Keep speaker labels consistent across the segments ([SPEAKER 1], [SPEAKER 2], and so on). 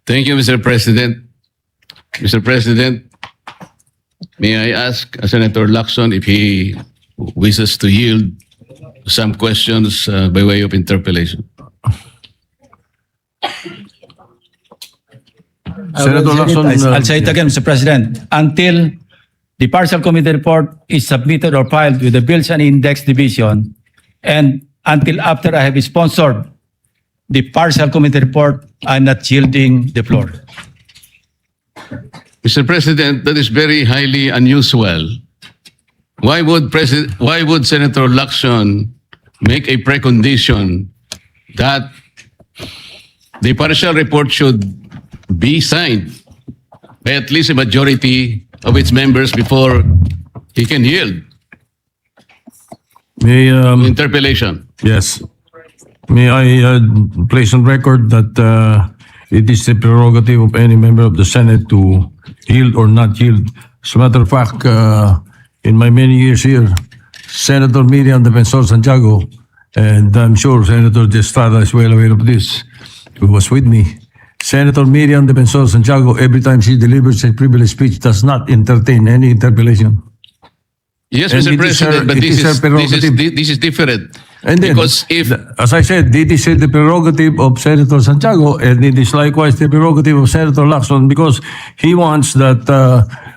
[SPEAKER 1] Thank you, Mr. President. Mr. President, may I ask Senator Lacson if he wishes to yield some questions by way of interpellation?
[SPEAKER 2] Senator Lacson,
[SPEAKER 3] I'll say it again, Mr. President. Until the partial committee report is submitted or filed with the Bills and Index Division, and until after I have sponsored the partial committee report, I'm not yielding the floor.
[SPEAKER 1] Mr. President, that is very highly unusual. Why would Senator Lacson make a precondition that the partial report should be signed by at least a majority of its members before he can yield
[SPEAKER 2] may
[SPEAKER 1] interpellation?
[SPEAKER 2] yes, may I place on record that it is the prerogative of any member of the Senate to yield or not yield. As a matter of fact, in my many years here, Senator Miriam Defensor Santiago, and I'm sure Senator De Estrada is well aware of this, who was with me. Senator Miriam Defensor Santiago, every time she delivers a privileged speech, does not entertain any interpellation.
[SPEAKER 1] Yes,
[SPEAKER 2] And
[SPEAKER 1] Mr.
[SPEAKER 2] it is her-
[SPEAKER 1] President, but
[SPEAKER 2] it is her prerogative.
[SPEAKER 1] this is different.
[SPEAKER 2] And then,
[SPEAKER 1] Because if
[SPEAKER 2] as I said, it is the prerogative of Senator Santiago, and it is likewise the prerogative of Senator Lacson, because he wants that,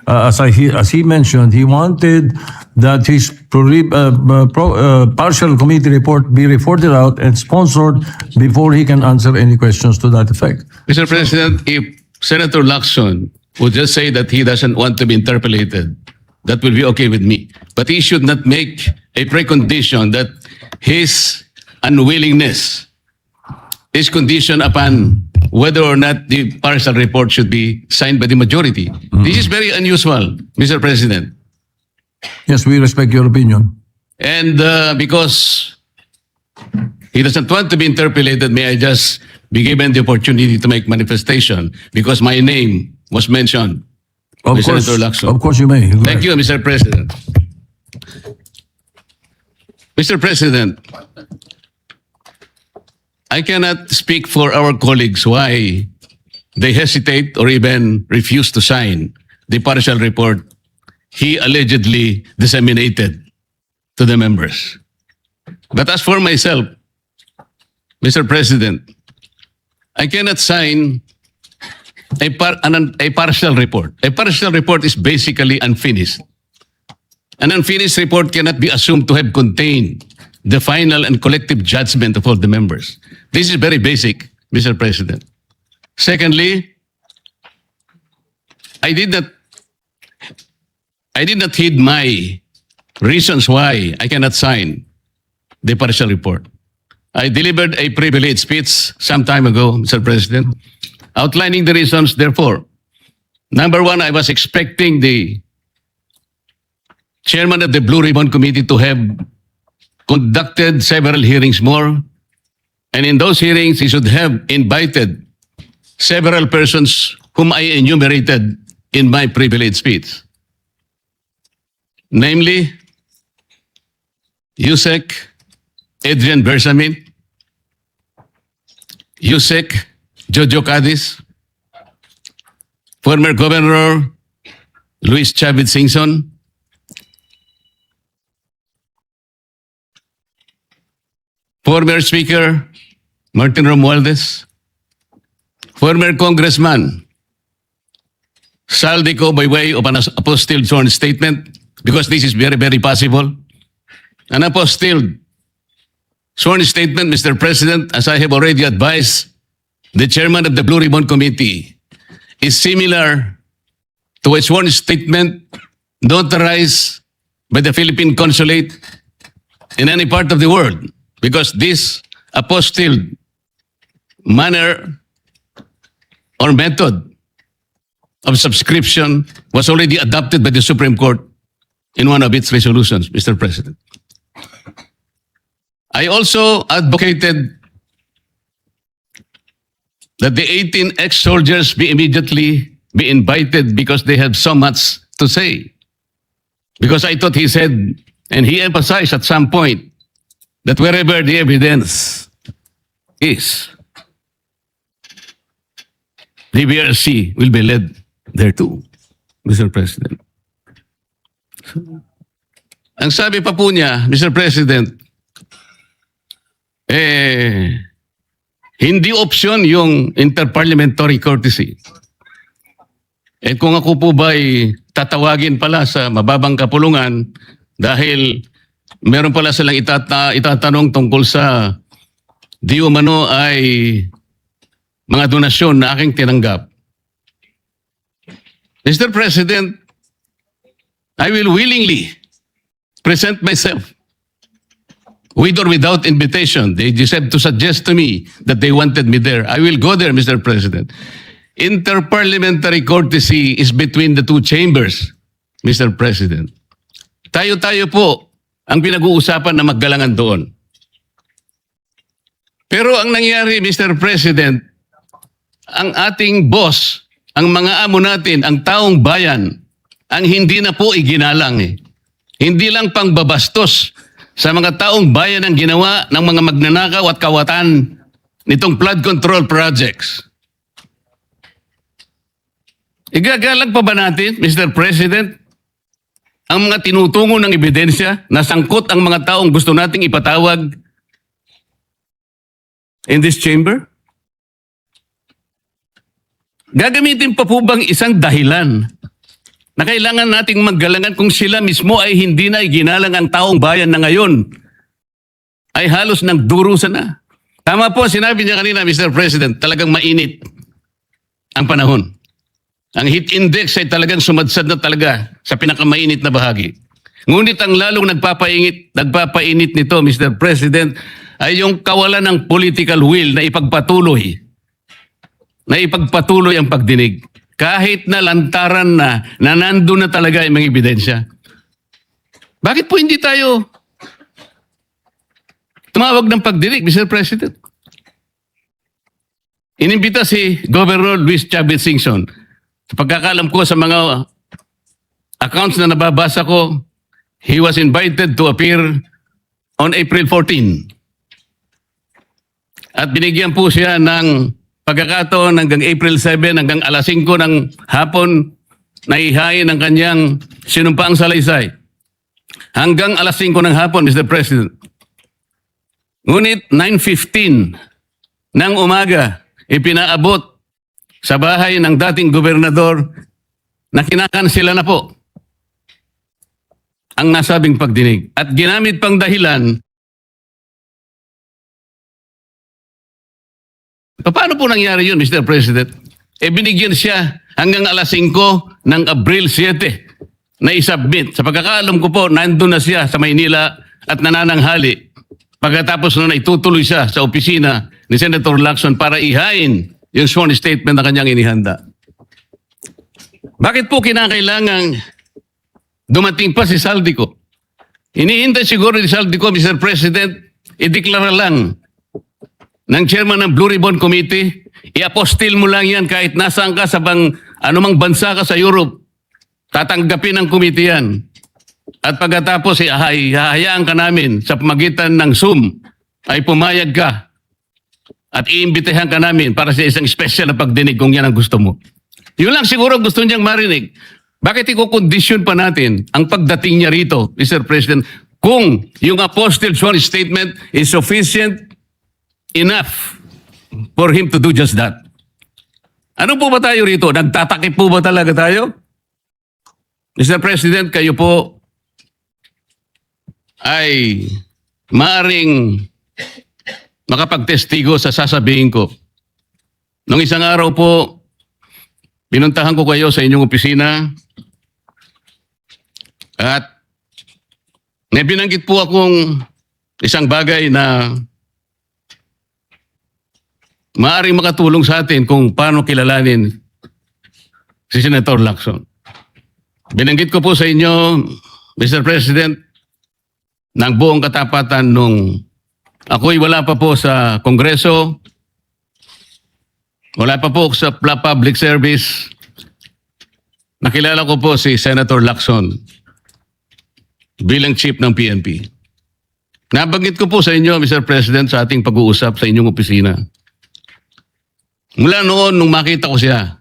[SPEAKER 2] as he mentioned, he wanted that his partial committee report be reported out and sponsored before he can answer any questions to that effect.
[SPEAKER 1] Mr. President, if Senator Lacson would just say that he doesn't want to be interpellated, that will be okay with me. But he should not make a precondition that his unwillingness is conditioned upon whether or not the partial report should be signed by the majority. This is very unusual, Mr. President.
[SPEAKER 2] Yes, we respect your opinion.
[SPEAKER 1] And because he doesn't want to be interpellated, may I just be given the opportunity to make manifestation because my name was mentioned by Senator Lacson.
[SPEAKER 2] Of course you may. Go
[SPEAKER 1] Thank
[SPEAKER 2] ahead.
[SPEAKER 1] you, Mr. President. Mr. President, I cannot speak for our colleagues why they hesitate or even refuse to sign the partial report he allegedly disseminated to the members. But as for myself, Mr. President, I cannot sign a partial report. A partial report is basically unfinished. An unfinished report cannot be assumed to have contained the final and collective judgment of all the members. This is very basic, Mr. President. Secondly, I did not heed my reasons why I cannot sign the partial report. I delivered a privileged speech some time ago, Mr. President, outlining the reasons, therefore. Number one, I was expecting the chairman of the Blue Ribbon Committee to have conducted several hearings more. And in those hearings, he should have invited several persons whom I enumerated in my privileged speech. Namely, Yusek Adrian Bersamin, Yusek Jojo Cadiz, former Governor Luis Chavez Singson, former Speaker Martin Romualdez, former Congressman Saldico by way of an apostilled sworn statement, because this is very, very possible. An apostilled sworn statement, Mr. President, as I have already advised the chairman of the Blue Ribbon Committee, is similar to a sworn statement notarized by the Philippine Consulate in any part of the world, because this apostilled manner or method of subscription was already adopted by the Supreme Court in one of its resolutions, Mr. President. I also advocated that the 18 ex-soldiers be immediately be invited because they have so much to say. Because I thought he said, and he emphasized at some point, that wherever the evidence is, the BRC will be led there too, Mr. President. Ang sabi pa po niya, Mr. President, hindi option yung interparliamentary courtesy. Kung ako po ba'y tatawagin pala sa mababang kapulungan dahil meron pala silang itatanong tungkol sa di umano ay mga donasyon na aking tinanggap. Mr. President, I will willingly present myself with or without invitation. They just have to suggest to me that they wanted me there. I will go there, Mr. President. Interparliamentary courtesy is between the two chambers, Mr. President. Tayo-tayo po ang pinag-uusapan na maggalangan doon. Pero ang nangyari, Mr. President, ang ating boss, ang mga amo natin, ang taong bayan, ang hindi na po iginalang eh. Hindi lang pangbabastos sa mga taong bayan ang ginawa ng mga magnanakaw at kawatan nitong flood control projects. Igagalang pa ba natin, Mr. President, ang mga tinutungo ng ebidensya na sangkot ang mga taong gusto nating ipatawag in this chamber? Gagamitin pa po bang isang dahilan na kailangan nating maggalangan kung sila mismo ay hindi na iginalang ang taong bayan na ngayon ay halos nagdurusa na? Tama po, sinabi niya kanina, Mr. President, talagang mainit ang panahon. Ang heat index ay talagang sumadsad na talaga sa pinakamainit na bahagi. Ngunit ang lalong nagpapainit nito, Mr. President, ay yung kawalan ng political will na ipagpatuloy ang pagdinig. Kahit na lantaran na nandun na talaga yung mga ebidensya. Bakit po hindi tayo tumawag ng pagdinig, Mr. President? Inimbita si Governor Luis Chavez Singson. Sa pagkakalam ko sa mga accounts na nababasa ko, he was invited to appear on April 14. At binigyan po siya ng pagkakataon hanggang April 7, hanggang alas 5 ng hapon na ihain ang kanyang sinumpaang salaysay. Hanggang alas 5 ng hapon, Mr. President. Ngunit 9:15 ng umaga, ipinaabot sa bahay ng dating gobernador na kinakansela na po ang nasabing pagdinig. At ginamit pang dahilan, paano po nangyari yun, Mr. President? Binigyan siya hanggang alas 5 ng Abril 7 na isubmit. Sa pagkakaalam ko po, nandun na siya sa Maynila at nanananghali. Pagkatapos nun ay tutuloy siya sa opisina ni Senator Lacson para ihain yung sworn statement na kanyang inihanda. Bakit po kinakailangang dumating pa si Saldico? Iniintay siguro ni Saldico, Mr. President, ideklara lang ng chairman ng Blue Ribbon Committee, i-apostil mo lang yan kahit nasaan ka sa anumang bansa ka sa Europe. Tatanggapin ng committee yan. At pagkatapos, hahayaan ka namin sa pamagitan ng Zoom ay pumayag ka at iimbitahan ka namin para sa isang special na pagdinig kung yan ang gusto mo. Yun lang siguro gusto niyang marinig. Bakit i-condition pa natin ang pagdating niya rito, Mr. President, kung yung apostle sworn statement is sufficient enough for him to do just that? Ano po ba tayo rito? Nagtatakip po ba talaga tayo? Mr. President, kayo po ay maaring makapagtestigo sa sasabihin ko. Nung isang araw po, pinuntahan ko kayo sa inyong opisina at may binanggit po akong isang bagay na maaaring makatulong sa atin kung paano kilalanin si Senator Lacson. Binanggit ko po sa inyo, Mr. President, ng buong katapatan nung ako'y wala pa po sa Kongreso, wala pa po sa public service, nakilala ko po si Senator Lacson bilang chief ng PNP. Nabanggit ko po sa inyo, Mr. President, sa ating pag-uusap sa inyong opisina, Mula noon, nung makita ko siya,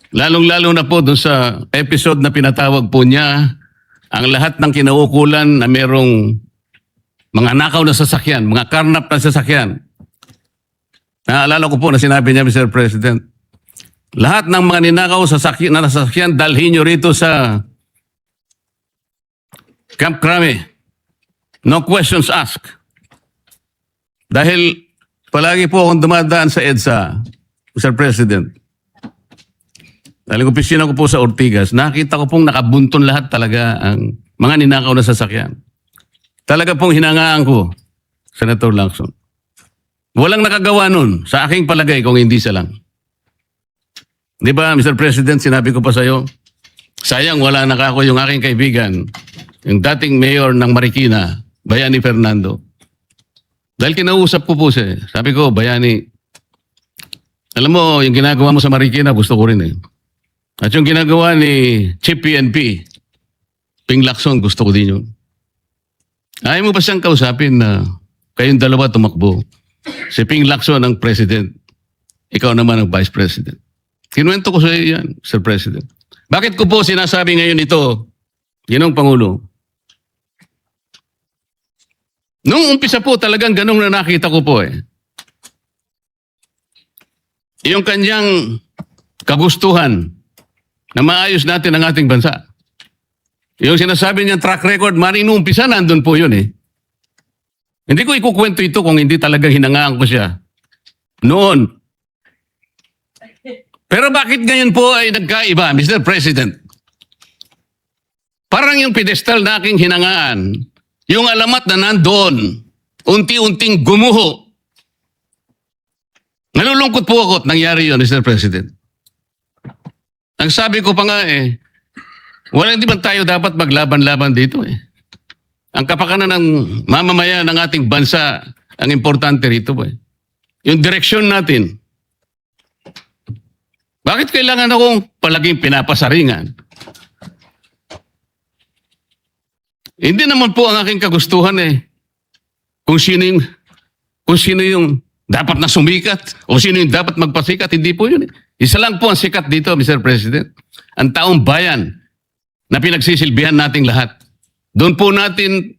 [SPEAKER 1] lalong-lalo na po doon sa episode na pinatawag po niya, ang lahat ng kinaukulan na merong mga nakaw na sasakyan, mga karnap na sasakyan. Naalala ko po na sinabi niya, Mr. President, lahat ng mga ninakaw na sasakyan, dalhin nyo rito sa Camp Crame. No questions asked. Dahil palagi po akong dumadaan sa EDSA, Mr. President. Dahil opisina ko po sa Ortigas, nakita ko pong nakabunton lahat talaga ang mga ninakaw na sasakyan. Talaga pong hinangaan ko, Senator Lacson. Walang nakagawa nun sa aking palagay kung hindi siya lang. Di ba, Mr. President, sinabi ko pa sa iyo, sayang wala na ako yung aking kaibigan, yung dating mayor ng Marikina, Bayani Fernando. Dahil kinausap ko po siya, sabi ko, Bayani, alam mo, yung ginagawa mo sa Marikina, gusto ko rin eh. At yung ginagawa ni Chief PNP, Ping Lacson, gusto ko din yun. Ayaw mo ba siyang kausapin na kayong dalawa tumakbo? Si Ping Lacson ang president, ikaw naman ang vice president. Kinuwento ko sa iyo yan, Sir President. Bakit ko po sinasabi ngayon ito, Ginoong Pangulo? Nung umpisa po talagang ganong na nakita ko po eh. Yung kanyang kagustuhan na maayos natin ang ating bansa. Yung sinasabi niyang track record, nung umpisa nandun po yun eh. Hindi ko ikukwento ito kung hindi talagang hinangaan ko siya. Noon. Pero bakit ngayon po ay nagkaiba, Mr. President? Parang yung pedestal na aking hinangaan, yung alamat na nandoon, unti-unting gumuho. Nalulungkot po ako at nangyari yun, Mr. President. Ang sabi ko pa nga eh, hindi man tayo dapat maglaban-laban dito eh. Ang kapakanan ng mamamayan ng ating bansa, ang importante rito eh. Yung direksyon natin. Bakit kailangan akong palaging pinapasaringan? Hindi naman po ang aking kagustuhan eh. Kung sino yung dapat na sumikat o sino yung dapat magpasikat, hindi po yun eh. Isa lang po ang sikat dito, Mr. President. Ang taong bayan na pinagsisilbihan nating lahat. Doon po natin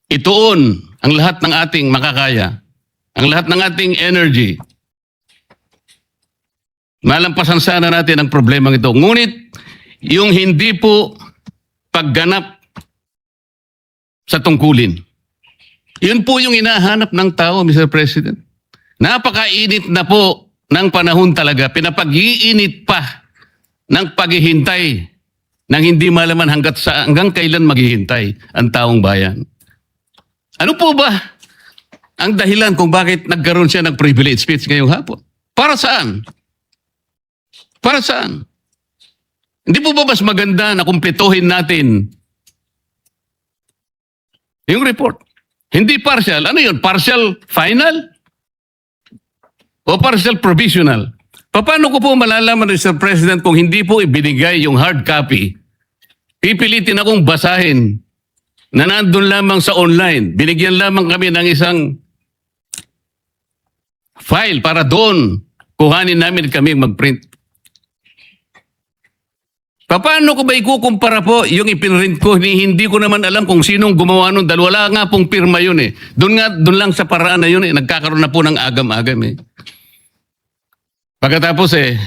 [SPEAKER 1] ituon ang lahat ng ating makakaya, ang lahat ng ating energy. Malampasan sana natin ang problemang ito. Ngunit, yung hindi po pagganap sa tungkulin. Yun po yung hinahanap ng tao, Mr. President. Napakainit na po ng panahon talaga. Pinapag-iinit pa ng paghihintay nang hindi malaman hanggang kailan maghihintay ang taong bayan. Ano po ba ang dahilan kung bakit nagkaroon siya ng privilege speech ngayong hapon? Para saan? Para saan? Hindi po ba mas maganda na kumpletuhin natin yung report? Hindi partial. Ano yun? Partial final? O partial provisional? Paano ko po malalaman, Mr. President, kung hindi po ibinigay yung hard copy? Pipilitin akong basahin na nandun lamang sa online. Binigyan lamang kami ng isang file para doon kuhanin namin kami mag-print. Paano ko ba ikukumpara po yung ipinrint ko? Hindi ko naman alam kung sinong gumawa nun dahil wala nga pong pirma yun eh. Doon lang sa paraan na yun eh. Nagkakaroon na po ng agam-agam eh. Pagkatapos eh,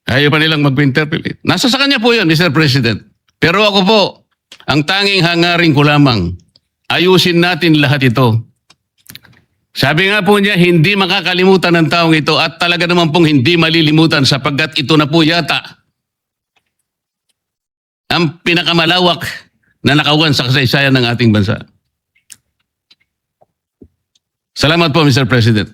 [SPEAKER 1] ayaw pa nilang mag-interpolate. Nasa sa kanya po yun, Mr. President. Pero ako po, ang tanging hangarin ko lamang, ayusin natin lahat ito. Sabi nga po niya, hindi makakalimutan ng taong ito at talaga naman pong hindi malilimutan sapagkat ito na po yata ang pinakamalawak na nakawan sa kasaysayan ng ating bansa. Salamat po, Mr. President.